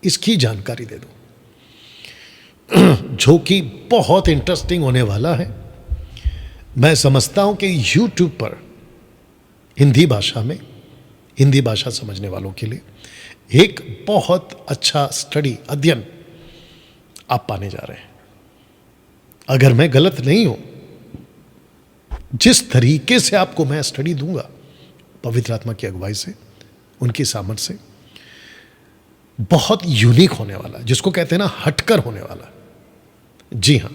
इसकी जानकारी दे दूं, जो कि बहुत इंटरेस्टिंग होने वाला है। मैं समझता हूं कि YouTube पर हिंदी भाषा में, हिंदी भाषा समझने वालों के लिए एक बहुत अच्छा स्टडी, अध्ययन आप पाने जा रहे हैं। अगर मैं गलत नहीं हूं, जिस तरीके से आपको मैं स्टडी दूंगा पवित्र आत्मा की अगुवाई से, उनकी सामर्थ्य से, बहुत यूनिक होने वाला, जिसको कहते हैं ना हटकर होने वाला। जी हां,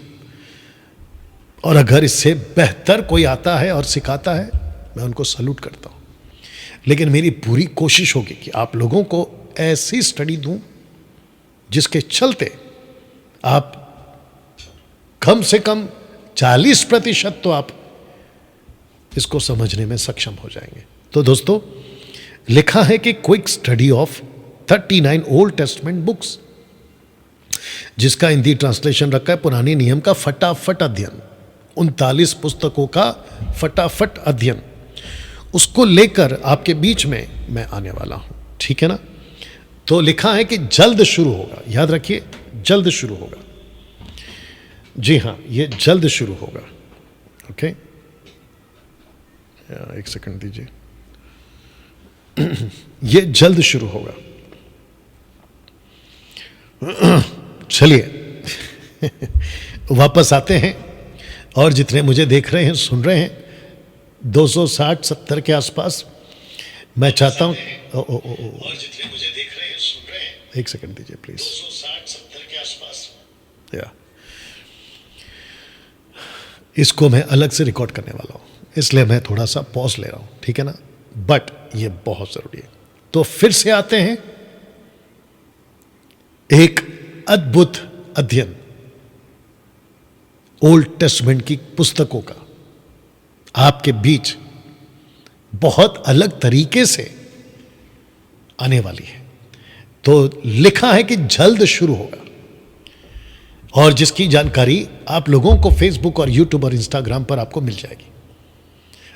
और अगर इससे बेहतर कोई आता है और सिखाता है, मैं उनको सैल्यूट करता हूं। लेकिन मेरी पूरी कोशिश होगी कि आप लोगों को ऐसी स्टडी दूं जिसके चलते आप कम से कम 40% तो आप इसको समझने में सक्षम हो जाएंगे। तो दोस्तों, लिखा है कि quick study of 39 old testament books, जिसका हिंदी ट्रांसलेशन रखा है पुराने नियम का फटाफट अध्ययन। 39 पुस्तकों का फटाफट अध्ययन, उसको लेकर आपके बीच में मैं आने वाला हूं, ठीक है ना। तो लिखा है कि जल्द शुरू होगा, याद रखिए, जल्द शुरू होगा। जी हां, ये जल्द शुरू होगा। ओके, एक सेकंड दीजिए। ये जल्द शुरू होगा। चलिए वापस आते हैं, और जितने मुझे देख रहे हैं, सुन रहे हैं, 260-70 के आसपास, मैं चाहता हूं, और जितने मुझे देख रहे हैं, सुन रहे हैं, एक सेकंड दीजिए प्लीज, 260-70 के आसपास, या इसको मैं अलग से रिकॉर्ड करने वाला हूं, इसलिए मैं थोड़ा सा पॉज ले रहा हूं, ठीक है ना, बट ये बहुत जरूरी है। तो फिर से आते हैं, एक अद्भुत अध्ययन ओल्ड टेस्टमेंट की पुस्तकों का आपके बीच बहुत अलग तरीके से आने वाली है। तो लिखा है कि जल्द शुरू होगा, और जिसकी जानकारी आप लोगों को फेसबुक और यूट्यूब और इंस्टाग्राम पर आपको मिल जाएगी।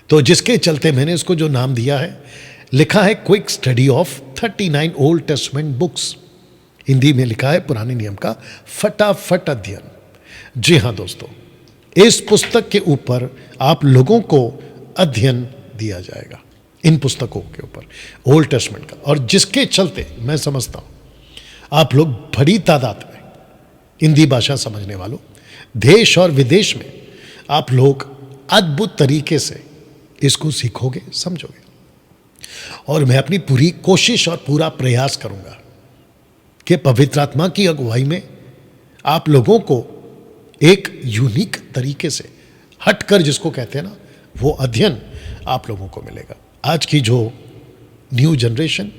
तो जिसके चलते मैंने इसको जो नाम दिया है, लिखा है quick study of 39 old testament books, Hindi में लिखा है पुराने नियम का फटाफट अध्ययन। जी हां दोस्तों, इस पुस्तक के ऊपर आप लोगों को अध्ययन दिया जाएगा, इन पुस्तकों के ऊपर ओल्ड टेस्टमेंट का, और जिसके चलते मैं समझता हूं आप लोग बड़ी तादाद में, हिंदी भाषा समझने वालों, देश और विदेश में, आप लोग अद्भुत तरीके से इसको सीखोगे, समझोगे। और मैं अपनी पूरी कोशिश और पूरा प्रयास करूंगा कि पवित्र आत्मा की अगुवाई में आप लोगों को एक यूनिक तरीके से हटकर, जिसको कहते हैं ना, वो अध्ययन आप लोगों को मिलेगा। आज की जो न्यू जनरेशन,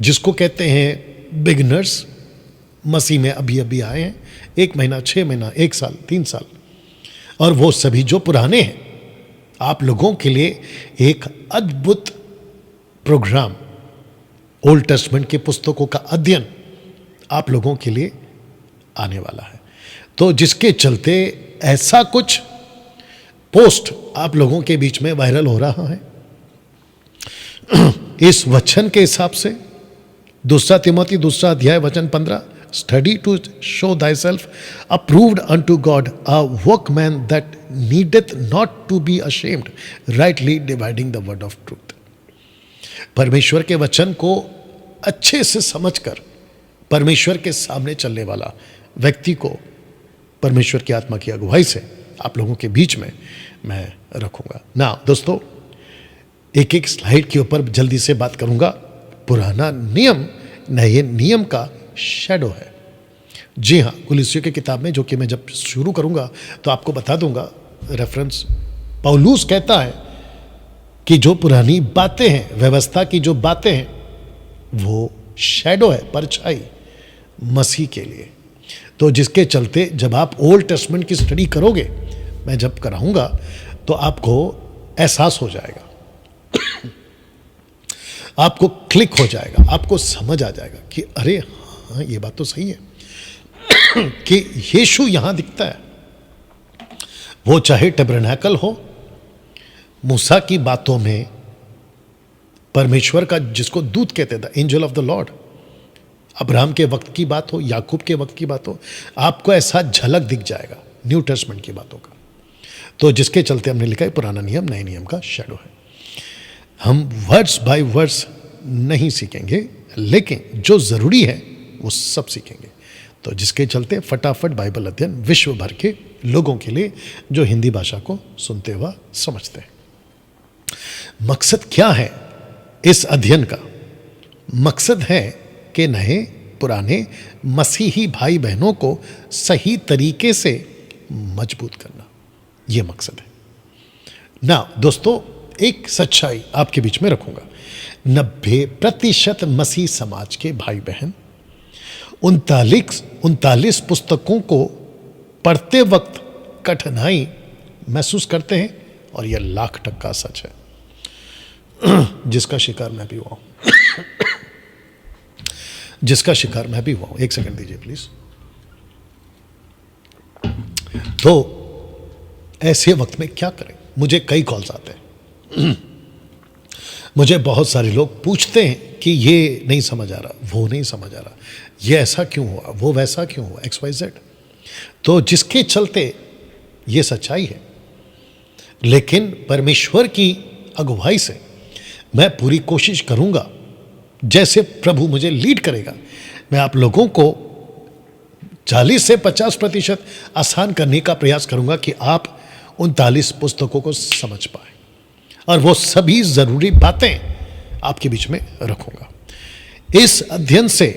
जिसको कहते हैं बिगिनर्स, मसीह में अभी अभी आए हैं, 1 महीना, 6 महीना, 1 साल, 3 साल, और वो सभी जो पुराने हैं, आप लोगों के लिए एक अद्भुत प्रोग्राम ओल्ड टेस्टमेंट की पुस्तकों का अध्ययन आप लोगों के लिए आने वाला है। तो जिसके चलते ऐसा कुछ पोस्ट आप लोगों के बीच में वायरल हो रहा है, इस वचन के हिसाब से 2 तिमोथी 2 अध्याय वचन 15, study to show thyself approved unto God, a workman that needeth not to be ashamed, rightly dividing the word of truth. परमेश्वर के वचन को अच्छे से समझकर परमेश्वर के सामने चलने वाला व्यक्ति को परमेश्वर की आत्मा की अगुवाई से आप लोगों के बीच में मैं रखूंगा ना। दोस्तों, एक एक स्लाइड के ऊपर जल्दी से बात करूंगा। पुराना नियम नए नियम का शैडो है। जी हाँ, कुलिस्सियों की किताब में, जो कि मैं जब शुरू करूंगा तो आपको बता दूंगा रेफरेंस, पौलुस कहता है कि जो पुरानी बातें हैं, व्यवस्था की जो बातें हैं, वो शैडो है, परछाई मसीह के लिए। तो जिसके चलते जब आप ओल्ड टेस्टमेंट की स्टडी करोगे, मैं जब कराऊंगा, तो आपको एहसास हो जाएगा, आपको क्लिक हो जाएगा, आपको समझ आ जाएगा कि अरे हाँ, ये बात तो सही है कि यीशु यहां दिखता है। वो चाहे टैबरनेकल हो, मूसा की बातों में परमेश्वर का, जिसको दूत कहते थे, angel of the Lord, Abraham के वक्त की बात हो, याकूब के वक्त की बात हो, आपको ऐसा झलक दिख जाएगा न्यू टेस्टमेंट की बातों का। तो जिसके चलते हमने लिखा है पुराना नियम नए नियम का शैडो है। हम वर्ड्स बाय वर्ड्स नहीं सीखेंगे, लेकिन जो ज़रूरी है वो सब सीखेंगे। तो जिसके चलते फटाफट बाइबल अध्ययन विश्व भर के लोगों के लिए जो हिंदी भाषा को सुनते हुआ समझते हैं। मकसद क्या है इस अध्ययन का? मकसद है कि नए पुराने मसीही भाई बहनों को सही तरीके से मजबूत करना, यह मकसद है ना। दोस्तों, एक सच्चाई आपके बीच में रखूंगा। 90% मसीह समाज के भाई बहन 39 पुस्तकों को पढ़ते वक्त कठिनाई महसूस करते हैं, और यह 1,00,000% सच है, जिसका शिकार मैं भी हुआ हूं। जिसका शिकार मैं भी हुआ हूं। 1 सेकंड दीजिए प्लीज। तो ऐसे वक्त में क्या करें? मुझे कई कॉल्स आते हैं। मुझे बहुत सारे लोग पूछते हैं कि ये नहीं समझ आ रहा, वो नहीं समझ आ रहा, ये ऐसा क्यों हुआ, वो वैसा क्यों हुआ, XYZ। तो जिसके चलते ये सच्चाई है, लेकिन परमेश्वर की अगुवाई से मैं पूरी कोशिश करूंगा, जैसे प्रभु मुझे लीड करेगा, मैं आप लोगों को 40 से 50% आसान करने का प्रयास करूंगा कि आप 39 पुस्तकों को समझ पाए, और वो सभी ज़रूरी बातें आपके बीच में रखूंगा। इस अध्ययन से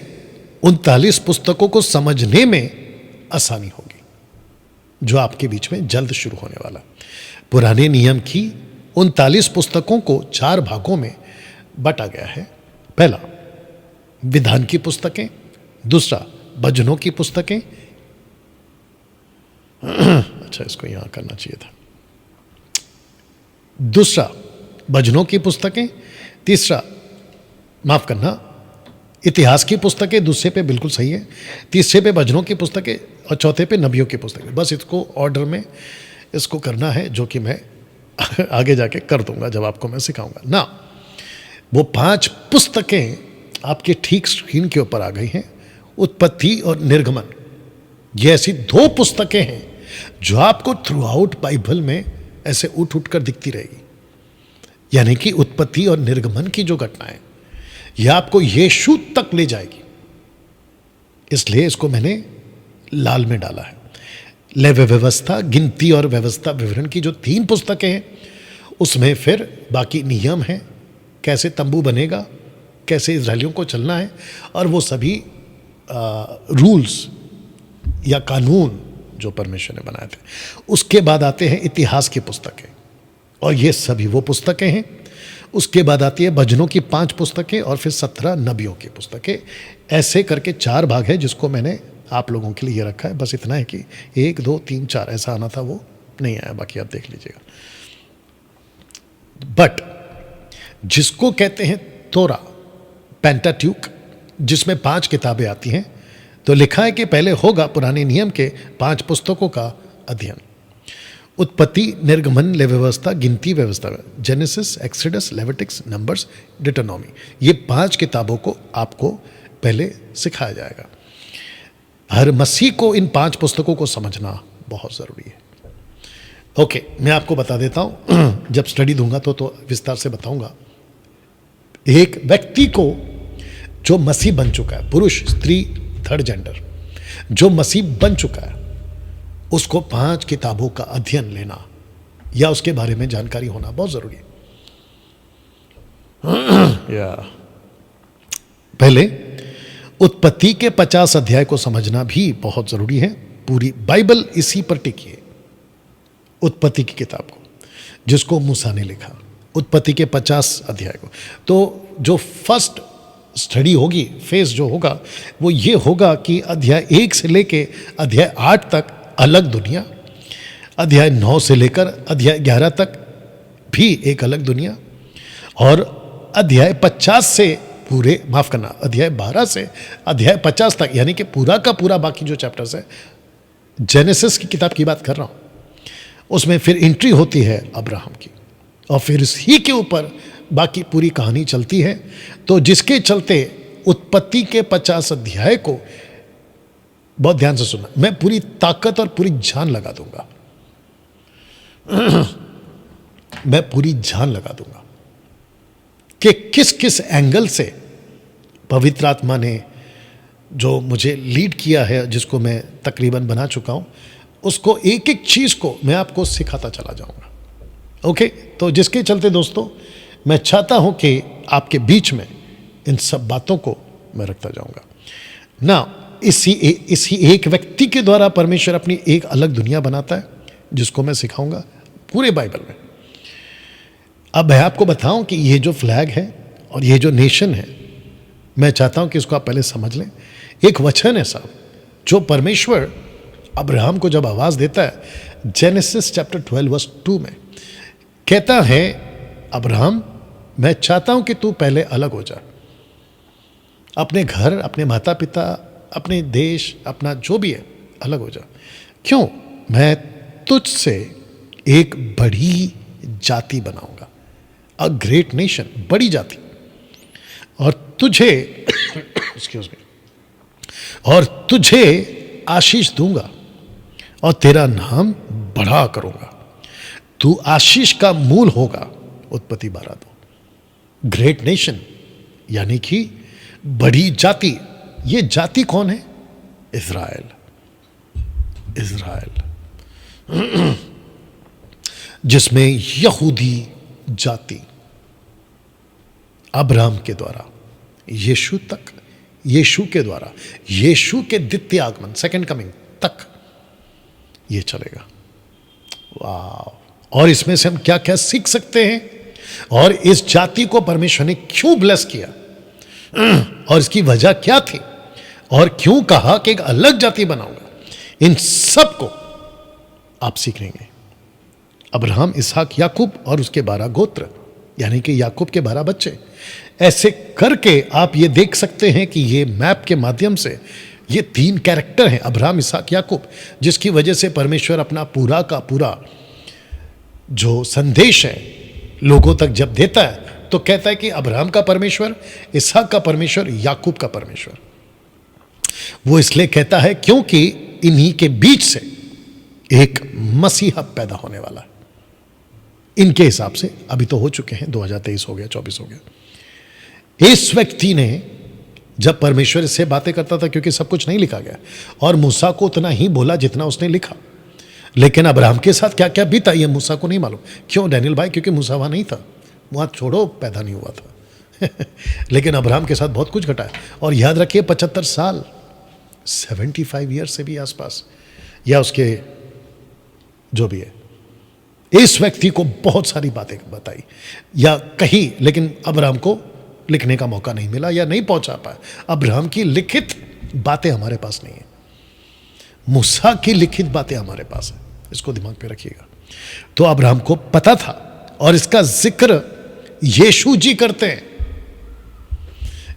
39 पुस्तकों को समझने में आसानी होगी, जो आपके बीच में जल्द शुरू होने वाला। पुराने नियम की 39 पुस्तकों को 4 भागों में बांटा गया है। पहला, विधान की पुस्तकें। दूसरा, भजनों की पुस्तकें। अच्छा, इसको यहां करना चाहिए था। दूसरा, भजनों की पुस्तकें। तीसरा, माफ करना, इतिहास की पुस्तकें। दूसरे पे बिल्कुल सही है। तीसरे पे भजनों की पुस्तकें, और चौथे पे नबियों की पुस्तकें। बस इसको ऑर्डर में इसको करना है, जो कि मैं आगे जाके कर दूंगा जब आपको मैं सिखाऊंगा ना। वो 5 पुस्तकें आपके ठीक स्क्रीन के ऊपर आ गई हैं। उत्पत्ति और निर्गमन, ये ऐसी 2 पुस्तकें हैं जो आपको थ्रू आउट बाइबल में ऐसे उठ उठ कर दिखती रहेगी। यानी कि उत्पत्ति और निर्गमन की जो घटनाएं, यह आपको यीशु तक ले जाएगी। इसलिए इसको मैंने लाल में डाला है। लेवी व्यवस्था, गिनती और व्यवस्था विवरण की जो 3 पुस्तकें हैं, उसमें फिर बाकी नियम हैं, कैसे तंबू बनेगा, कैसे इजरायलियों को चलना है, और वो सभी रूल्स या कानून जो परमेश्वर ने बनाए थे। उसके बाद आते हैं इतिहास की पुस्तकें, और ये सभी वो पुस्तकें हैं। उसके बाद आती है भजनों की 5 पुस्तकें, और फिर 17 नबियों की पुस्तकें। ऐसे करके 4 भाग है, जिसको मैंने आप लोगों के लिए रखा है। बस इतना है कि 1, 2, 3, 4 ऐसा आना था, वो नहीं आया, बाकी आप देख लीजिएगा। बट जिसको कहते हैं तोरा, पेंटाट्यूक, जिसमें 5 किताबें आती हैं, तो लिखा है कि पहले होगा पुराने नियम के 5 पुस्तकों का अध्ययन। उत्पत्ति, निर्गमन, लेवी व्यवस्था, गिनती व्यवस्था, जेनेसिस, एक्सोडस, लेविटिक्स, नंबर्स, डिटरनॉमी। ये 5 किताबों को आपको पहले सिखाया जाएगा। हर मसीह को इन 5 पुस्तकों को समझना बहुत ज़रूरी है। ओके, मैं आपको बता देता हूँ, जब स्टडी दूंगा तो विस्तार से बताऊंगा। एक व्यक्ति को जो मसीह बन चुका है, पुरुष, स्त्री, थर्ड जेंडर, जो मसीह बन चुका है, उसको 5 किताबों का अध्ययन लेना या उसके बारे में जानकारी होना बहुत जरूरी है। पहले उत्पत्ति के 50 अध्याय को समझना भी बहुत जरूरी है। पूरी बाइबल इसी पर टिकी है, उत्पत्ति की किताब को, जिसको मूसा ने लिखा, उत्पत्ति के 50 अध्याय को। तो जो फर्स्ट स्टडी होगी, फेज जो होगा, वो ये होगा कि अध्याय 1 से लेके अध्याय 8 तक अलग दुनिया, अध्याय 9 से लेकर अध्याय 11 तक भी एक अलग दुनिया, और अध्याय 50 से पूरे, माफ करना, अध्याय 12 से अध्याय 50 तक, यानी कि पूरा का पूरा बाकी जो चैप्टर्स है, जेनेसिस की किताब की बात कर रहा हूं, उसमें फिर एंट्री होती है अब्राहम की, और फिर इसी के ऊपर बाकी पूरी कहानी चलती है। तो जिसके चलते उत्पत्ति के 50 अध्याय को बहुत ध्यान से सुनना, मैं पूरी ताकत और पूरी जान लगा दूंगा मैं पूरी जान लगा दूंगा कि किस किस एंगल से पवित्र आत्मा ने जो मुझे लीड किया है, जिसको मैं तकरीबन बना चुका हूं, उसको एक एक चीज को मैं आपको सिखाता चला जाऊंगा। ओके, तो जिसके चलते दोस्तों मैं चाहता हूं कि आपके बीच में इन सब बातों को मैं रखता जाऊंगा ना। इसी एक व्यक्ति के द्वारा परमेश्वर अपनी एक अलग दुनिया बनाता है, जिसको मैं सिखाऊंगा पूरे बाइबल में। अब मैं आपको बताऊं कि ये जो फ्लैग है और ये जो नेशन है, मैं चाहता हूं कि इसको आप पहले समझ लें। एक वचन है साहब, जो परमेश्वर अब्राहम को जब आवाज देता है, जेनेसिस चैप्टर 12 वर्स 2 में कहता है, अब्राहम मैं चाहता हूं कि तू पहले अलग हो जा, अपने घर, अपने माता पिता, अपने देश, अपना जो भी है, अलग हो जा। क्यों? मैं तुझसे एक बड़ी जाति बनाऊंगा, अ ग्रेट नेशन, बड़ी जाति, और तुझे एक्सक्यूज मी, और तुझे आशीष दूंगा और तेरा नाम बड़ा करूंगा, तू आशीष का मूल होगा। उत्पत्ति 12:2। ग्रेट नेशन यानी कि बड़ी जाति। ये जाति कौन है? इज़राइल। इज़राइल जिसमें यहूदी जाति अब्राहम के द्वारा यीशु तक, यीशु के द्वारा, यीशु के द्वितीय आगमन, सेकंड कमिंग तक ये चलेगा। वाह! और इसमें से हम क्या क्या सीख सकते हैं, और इस जाति को परमेश्वर ने क्यों ब्लेस किया, और इसकी वजह क्या थी, और क्यों कहा कि एक अलग जाति बनाऊंगा, इन सब को आप सीख लेंगे। अब्राहम, इसहाक, याकूब और उसके 12 गोत्र, यानी कि याकूब के 12 बच्चे। ऐसे करके आप ये देख सकते हैं कि ये मैप के माध्यम से ये 3 कैरेक्टर हैं, अब्राहम, इसहाक, याकूब, जिसकी वजह से परमेश्वर अपना पूरा का पूरा जो संदेश है लोगों तक जब देता है, तो कहता है कि अब्राहम का परमेश्वर, इसहाक का परमेश्वर, याकूब का परमेश्वर। वो इसलिए कहता है क्योंकि इन्हीं के बीच से एक मसीहा पैदा होने वाला है। इनके हिसाब से अभी तो हो चुके हैं, 2023 हो गया, 24 हो गया। इस व्यक्ति ने जब परमेश्वर से बातें करता था, क्योंकि सब कुछ नहीं लिखा गया, और मूसा को उतना ही बोला जितना उसने लिखा, लेकिन अब्राहम के साथ क्या क्या बीता ये मूसा को नहीं मालूम। क्यों डैनियल भाई? क्योंकि मूसा वहां नहीं था, वहां छोड़ो पैदा नहीं हुआ था लेकिन अब्राहम के साथ बहुत कुछ घटा है। और याद रखिए 75 साल, 75 ईयर से भी आसपास, या उसके जो भी है, इस व्यक्ति को बहुत सारी बातें बताई या कही, लेकिन अब्राहम को लिखने का मौका नहीं मिला या नहीं पहुंचा पाया। अब्राहम की लिखित बातें हमारे पास नहीं है, मूसा की लिखित बातें हमारे पास है, इसको दिमाग पे रखिएगा। तो अब्राहम को पता था, और इसका जिक्र यीशु जी करते हैं,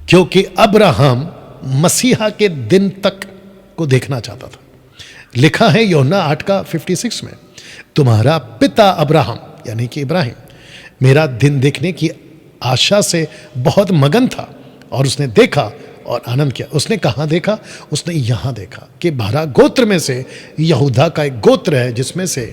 क्योंकि अब्राहम मसीहा के दिन तक को देखना चाहता था। लिखा है यूहन्ना 8:56 में, तुम्हारा पिता अब्राहम यानी कि इब्राहिम मेरा दिन देखने की आशा से बहुत मगन था, और उसने देखा और आनंद किया। उसने कहाँ देखा? उसने यहां देखा कि 12 गोत्र में से यहूदा का एक गोत्र है, जिसमें से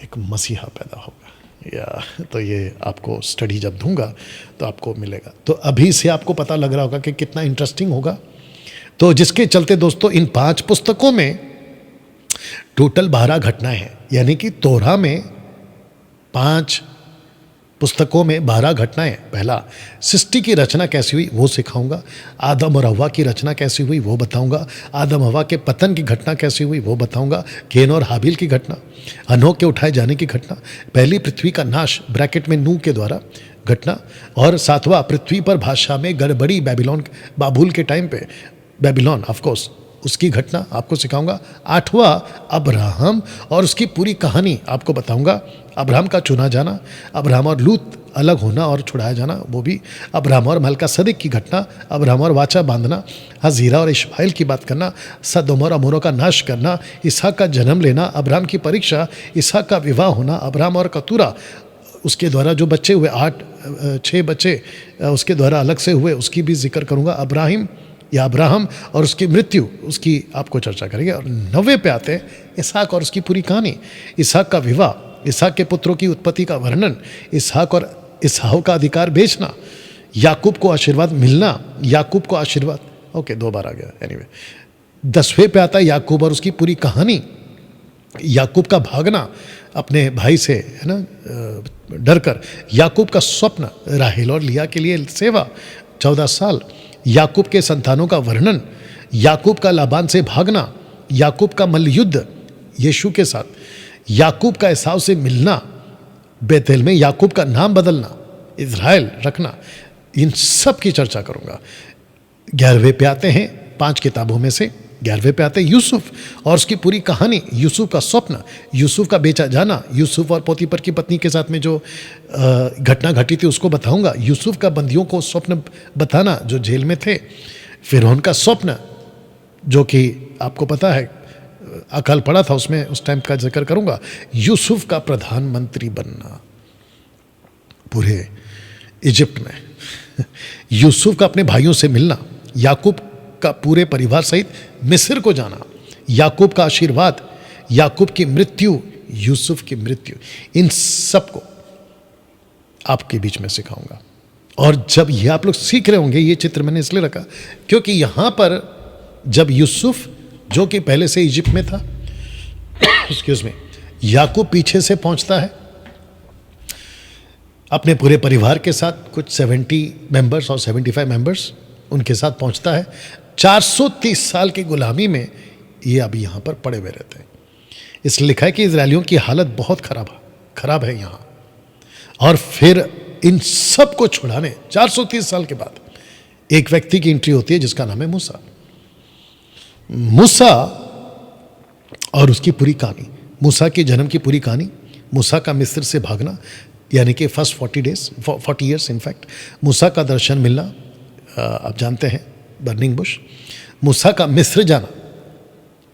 एक मसीहा पैदा होगा। या तो ये आपको स्टडी जब दूंगा तो आपको मिलेगा। तो अभी से आपको पता लग रहा होगा कि कितना इंटरेस्टिंग होगा। तो जिसके चलते दोस्तों इन 5 पुस्तकों में टोटल 12 घटनाएं हैं, यानी कि तोरा में 5 पुस्तकों में 12 घटनाएं। पहला, सृष्टि की रचना कैसी हुई वो सिखाऊंगा। आदम और हव्वा की रचना कैसी हुई वो बताऊंगा। आदम हव्वा के पतन की घटना कैसी हुई वो बताऊंगा। केन और हाबिल की घटना, हनोक के उठाए जाने की घटना, पहली पृथ्वी का नाश ब्रैकेट में नूह के द्वारा घटना, और 7वां पृथ्वी पर भाषा में गड़बड़ी बाबुल के टाइम पे बेबीलोन ऑफ कोर्स उसकी घटना आपको सिखाऊंगा। 8वां अब्राहम और उसकी पूरी कहानी आपको बताऊंगा। अब्राहम का चुना जाना, अब्राहम और लूत अलग होना और छुड़ाया जाना, वो भी। अब्राहम और मलका सदिक की घटना, अब्राहम और वाचा बांधना, हजीरा और इश्माइल की बात करना, सदोम और अमोरों का नाश करना, इसहाक का जन्म लेना, अब्राहम की परीक्षा, इसहाक का विवाह होना, अब्राहम और कतूरा उसके द्वारा जो बच्चे हुए 8 6 बच्चे उसके द्वारा अलग से हुए, उसकी भी जिक्र करूँगा। अब्राहम और उसकी मृत्यु, उसकी आपको चर्चा करेंगे। और 90 पे आते हैं इसहाक और उसकी पूरी कहानी, इसहाक का विवाह, इसहाक के पुत्रों की उत्पत्ति का वर्णन, इसहाक और इसहाव का अधिकार बेचना, याकूब को आशीर्वाद मिलना, याकूब को आशीर्वाद, ओके 2 बार आ गया। एनीवे 10वें पे आता है याकूब और उसकी पूरी कहानी, याकूब का भागना अपने भाई से, है ना, डर कर, याकूब का स्वप्न, राहेल और लिया के लिए सेवा 14 साल, याकूब के संतानों का वर्णन, याकूब का लाबान से भागना, याकूब का मल्लयुद्ध यीशु के साथ, याकूब का एसाव से मिलना बेतेल में, याकूब का नाम बदलना, इज़राइल रखना, इन सब की चर्चा करूंगा। 11वें पे आते हैं 5 किताबों में से, 11वें पे आते हैं यूसुफ और उसकी पूरी कहानी, यूसुफ का स्वप्न, यूसुफ का बेचा जाना, यूसुफ और पोतीपर की पत्नी के साथ में जो घटना घटी थी उसको बताऊंगा, यूसुफ का बंदियों को स्वप्न बताना जो जेल में थे, फिरौन का स्वप्न जो कि आपको पता है अकाल पड़ा था उसमें, उस टाइम का जिक्र करूंगा, यूसुफ का प्रधानमंत्री बनना पूरे इजिप्ट में, यूसुफ का अपने भाइयों से मिलना, याकूब का पूरे परिवार सहित मिस्र को जाना, याकूब का आशीर्वाद, याकूब की मृत्यु, यूसुफ की मृत्यु, इन सब को आपके बीच में सिखाऊंगा। और जब ये आप लोग सीख रहे होंगे, ये चित्र मैंने इसलिए रखा क्योंकि यहां पर जब यूसुफ जो कि पहले से इजिप्ट में था, एक्सक्यूज मी, याकूब पीछे से पहुंचता है अपने पूरे परिवार के साथ, कुछ 70 मेंबर्स और 75 मेंबर्स उनके साथ पहुंचता है। 430 साल की गुलामी में ये अभी यहाँ पर पड़े हुए रहते हैं। इसलिए लिखा है कि इजरायलियों की हालत बहुत खराब है यहाँ। और फिर इन सब को छुड़ाने 430 साल के बाद एक व्यक्ति की एंट्री होती है जिसका नाम है मूसा और उसकी पूरी कहानी, मूसा के जन्म की पूरी कहानी, मूसा का मिस्र से भागना यानी कि फर्स्ट 40 ईयर्स इनफैक्ट, मूसा का दर्शन मिलना, आप जानते हैं बर्निंग बुश, मूसा का मिस्र जाना,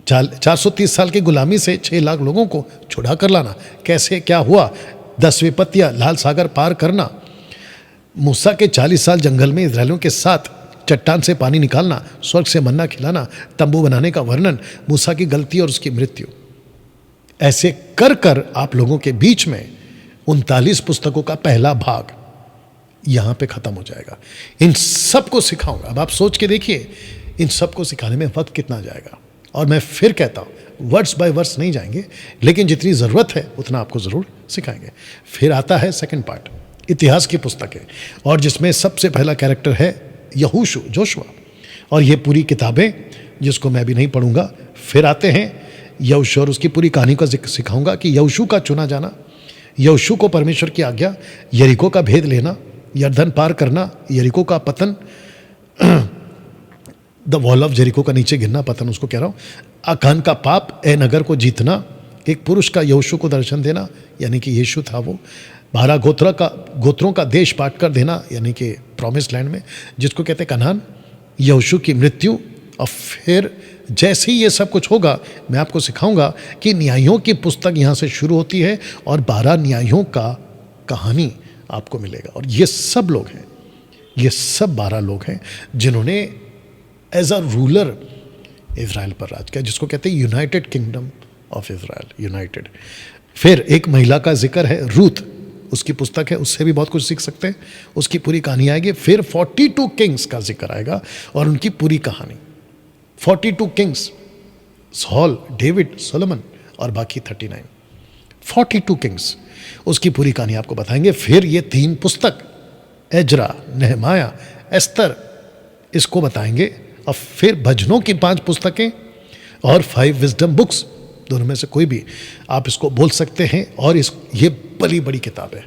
430 साल की गुलामी से 6 लाख लोगों को छुड़ा कर लाना, कैसे क्या हुआ, 10 विपत्तियां, लाल सागर पार करना, मूसा के 40 साल जंगल में इजरायलियों के साथ चट्टान से पानी निकालना, स्वर्ग से मन्ना खिलाना, तंबू बनाने का वर्णन, मूसा की गलती और उसकी मृत्यु, ऐसे कर कर आप लोगों के बीच में 39 पुस्तकों का पहला भाग यहां पे खत्म हो जाएगा। इन सब को सिखाऊंगा। अब आप सोच के देखिए इन सब को सिखाने में वक्त कितना जाएगा। और मैं फिर कहता हूं वर्ड्स बाय वर्ड्स नहीं जाएंगे, लेकिन जितनी ज़रूरत है उतना आपको ज़रूर सिखाएंगे। फिर आता है सेकंड पार्ट, इतिहास की पुस्तकें, और जिसमें सबसे पहला कैरेक्टर है जोशुआ, और ये पूरी किताबें जिसको मैं भी नहीं पढ़ूंगा। फिर आते हैं यहोशू और उसकी पूरी कहानी का जिक्र सिखाऊंगा कि यहोशू का चुना जाना, यहोशू को परमेश्वर की आज्ञा, यरीको का भेद लेना, यरदन पार करना, यरीको का पतन, द वॉल ऑफ जेरिको का नीचे गिरना, पतन उसको कह रहा हूँ, अकान का पाप, ए नगर को जीतना, एक पुरुष का यहोशू को दर्शन देना यानी कि यीशु था वो, 12 गोत्रों का देश बांट कर देना यानी कि प्रॉमिस लैंड में जिसको कहते कनान, यहोशू की मृत्यु। और फिर जैसे ही ये सब कुछ होगा मैं आपको सिखाऊंगा कि न्यायों की पुस्तक यहाँ से शुरू होती है और 12 न्यायों का कहानी आपको मिलेगा। और ये सब लोग हैं, ये सब 12 लोग हैं जिन्होंने एज अ रूलर इज़राइल पर राज किया, जिसको कहते हैं United kingdom of Israel, United. फिर एक महिला का जिक्र है, रूथ, उसकी पुस्तक है, उससे भी बहुत कुछ सीख सकते हैं, उसकी पूरी कहानी आएगी। फिर 42 किंग्स का जिक्र आएगा और उनकी पूरी कहानी, 42 किंग्स, सॉल, डेविड, सोलोमन और बाकी 39, 42 किंग्स, उसकी पूरी कहानी आपको बताएंगे। फिर ये 3 पुस्तक, एजरा, नेहमाया, एस्तर, इसको बताएंगे। और फिर भजनों की 5 पुस्तकें और 5 विजडम बुक्स, दोनों में से कोई भी आप इसको बोल सकते हैं। और ये बड़ी किताब है,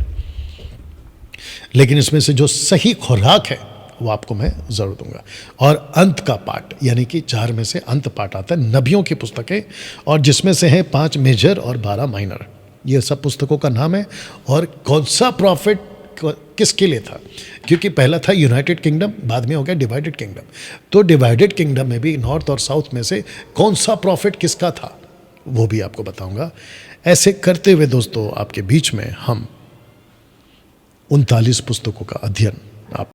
लेकिन इसमें से जो सही खुराक है वो आपको मैं जरूर दूंगा। और अंत का पार्ट यानी कि 4 में से अंत पार्ट आता है, नबियों की पुस्तकें, और जिसमें से हैं 5 मेजर और 12 माइनर। ये सब पुस्तकों का नाम है। और कौन सा प्रॉफिट किसके लिए था, क्योंकि पहला था यूनाइटेड किंगडम, बाद में हो गया डिवाइडेड किंगडम। तो डिवाइडेड किंगडम में भी नॉर्थ और साउथ में से कौन सा प्रॉफिट किसका था वो भी आपको बताऊंगा। ऐसे करते हुए दोस्तों आपके बीच में हम 39 पुस्तकों का अध्ययन आप